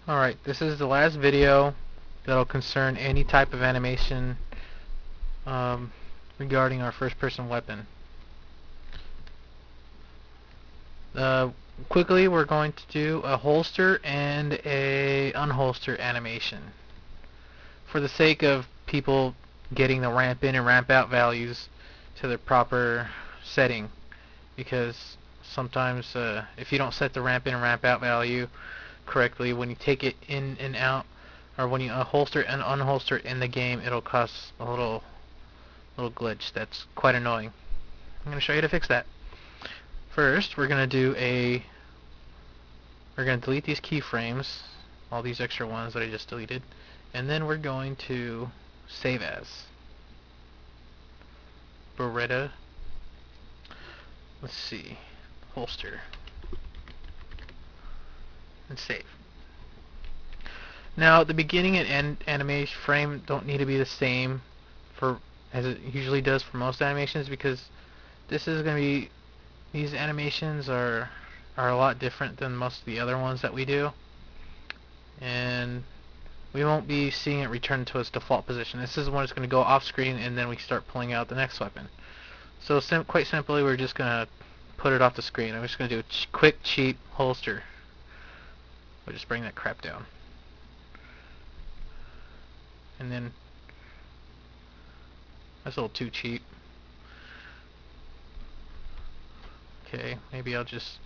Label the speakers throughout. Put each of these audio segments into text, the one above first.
Speaker 1: Alright, this is the last video that'll concern any type of animation um, regarding our first person weapon. Uh, Quickly, we're going to do a holster and a unholster animation for the sake of people getting the ramp in and ramp out values to their proper setting, because sometimes if you don't set the ramp in and ramp out value correctly, when you take it in and out, or when you holster and unholster in the game, it'll cause a little glitch that's quite annoying. I'm going to show you how to fix that. First, we're going to delete these keyframes, all these extra ones that I just deleted, and then we're going to save as Beretta. Let's see, holster, and save. Now, the beginning and end animation frame don't need to be the same for as it usually does for most animations, because this is going to be, these animations are a lot different than most of the other ones that we do, and we won't be seeing it return to its default position. This is when it's going to go off screen and then we start pulling out the next weapon. So quite simply, we're just going to put it off the screen. I'm just going to do a quick, cheap holster. We'll just bring that crap down. And then, that's a little too cheap. Okay, maybe I'll just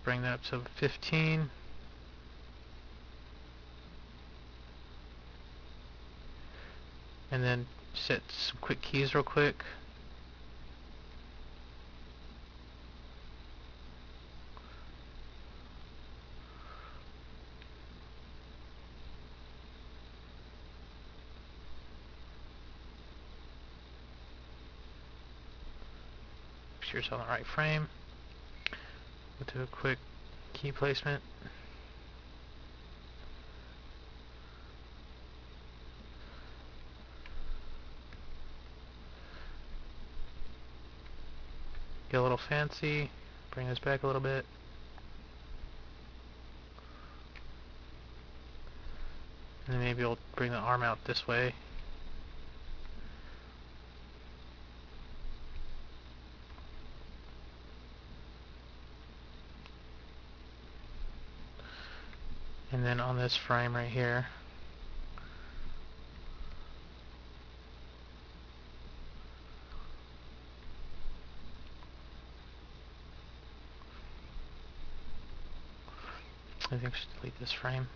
Speaker 1: bring that up to 15. And then set some quick keys real quick. Make sure it's on the right frame. We'll do a quick key placement. Get a little fancy. Bring this back a little bit. And then maybe we'll bring the arm out this way. And then on this frame right here, I think I should delete this frame.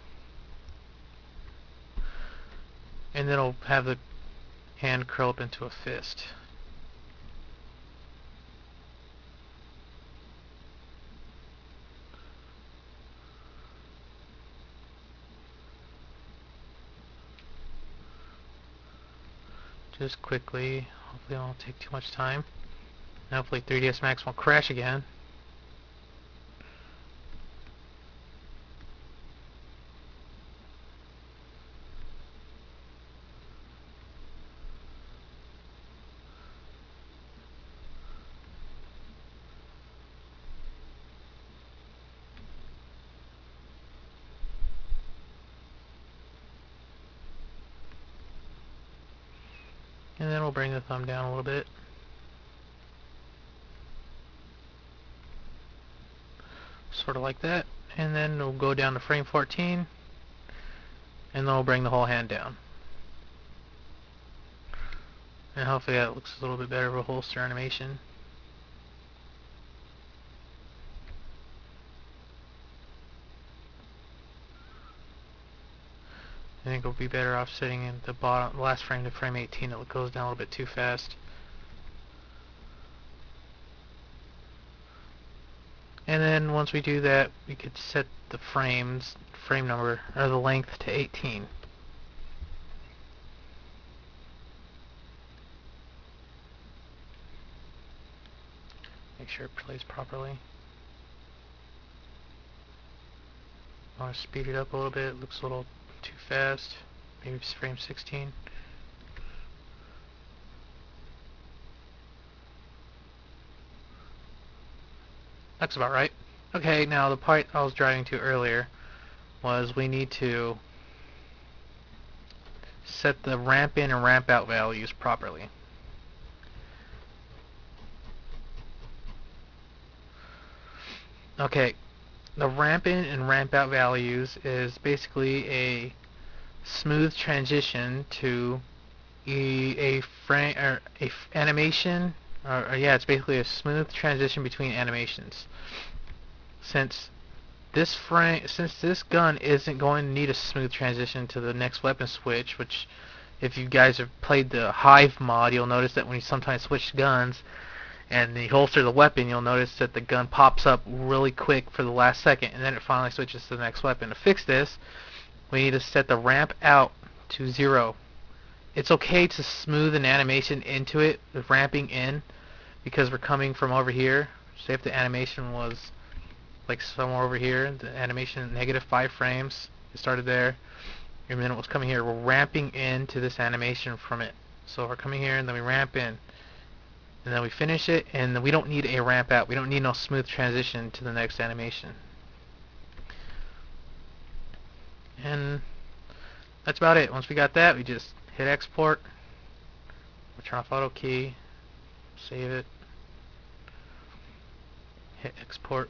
Speaker 1: And then it'll have the hand curl up into a fist. Just quickly, hopefully it won't take too much time. And hopefully 3ds Max won't crash again. And then we'll bring the thumb down a little bit. Sort of like that. And then we'll go down to frame 14. And then we'll bring the whole hand down. And hopefully that looks a little bit better of a holster animation. I think we'll be better off sitting in the bottom, last frame to frame 18. It goes down a little bit too fast. And then once we do that, we could set the frame number, or the length, to 18. Make sure it plays properly. I want to speed it up a little bit. It looks a little too fast. Maybe it's frame 16. That's about right. Okay, now the part I was driving to earlier was we need to set the ramp in and ramp out values properly. Okay, the ramp in and ramp out values is basically a smooth transition to a frame or animation, or yeah, it's basically a smooth transition between animations. Since this gun isn't going to need a smooth transition to the next weapon switch, which if you guys have played the Hive mod, you'll notice that when you sometimes switch guns and you holster the weapon, you'll notice that the gun pops up really quick for the last second, and then it finally switches to the next weapon. To fix this, we need to set the ramp out to 0. It's okay to smooth an animation into it with ramping in, because we're coming from over here. Say if the animation was like somewhere over here, the animation -5 frames, it started there, and then it was coming here. We're ramping into this animation from it. So we're coming here, and then we ramp in, and then we finish it, and then we don't need a ramp out. We don't need no smooth transition to the next animation. And that's about it. Once we got that, we just hit export, we'll turn off auto key, save it, hit export.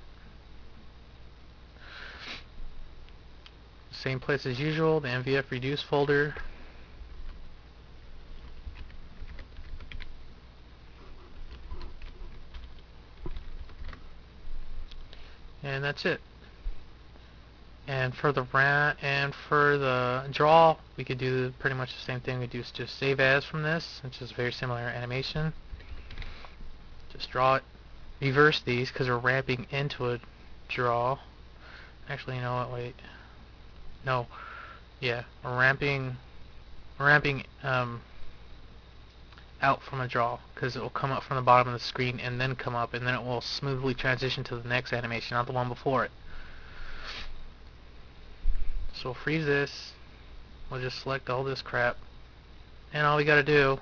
Speaker 1: Same place as usual, the MVF reduce folder. And that's it. And for the draw, we could do pretty much the same thing. We do just save as from this, which is very similar animation. Just draw it. Reverse these because we're ramping into a draw. Actually, you know what? Wait. No. Yeah, we're ramping out from a draw because it will come up from the bottom of the screen and then come up, and then it will smoothly transition to the next animation, not the one before it. So we'll freeze this. We'll just select all this crap, and all we gotta do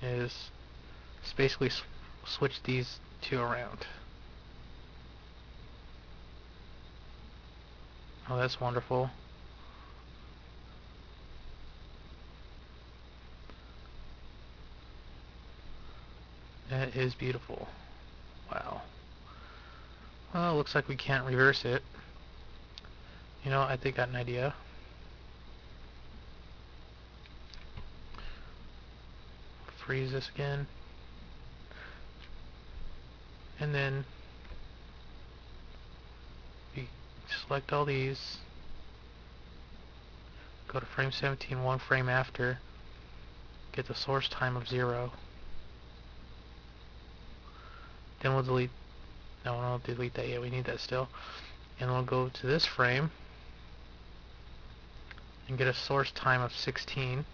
Speaker 1: is basically switch these two around. Oh, that's wonderful. That is beautiful. Wow. Well, it looks like we can't reverse it. You know, I think I got an idea. Freeze this again. And then we select all these. Go to frame 17, one frame after. Get the source time of 0. Then we'll delete. No, we don't delete that yet. We need that still. And we'll go to this frame and get a source time of 16.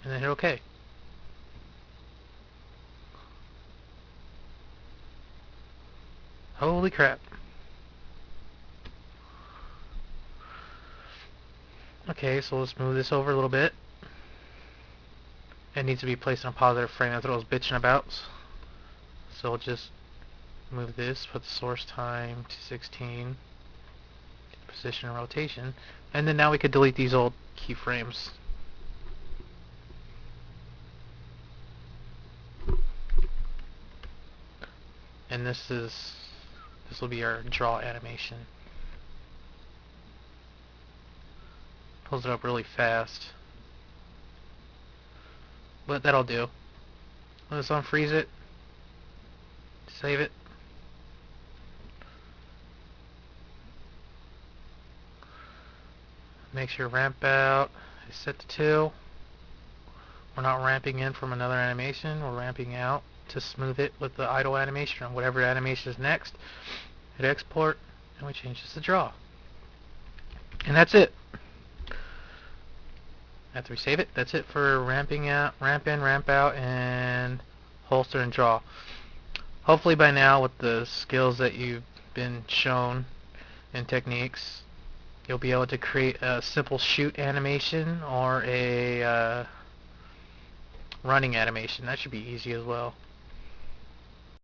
Speaker 1: And then hit OK. Holy crap. Okay, so let's move this over a little bit. It needs to be placed in a positive frame. That's what I was bitching about. So we'll just move this, put the source time to 16, position and rotation, and then now we could delete these old keyframes. And this will be our draw animation. Pulls it up really fast. But that'll do. Let's unfreeze it. Save it. Make sure ramp out is set to 2. We're not ramping in from another animation. We're ramping out to smooth it with the idle animation or whatever animation is next. Hit export, and we change this to draw. And that's it. After we save it, that's it for ramping out, ramp in, ramp out, and holster and draw. Hopefully by now, with the skills that you've been shown and techniques, you'll be able to create a simple shoot animation or a running animation. That should be easy as well.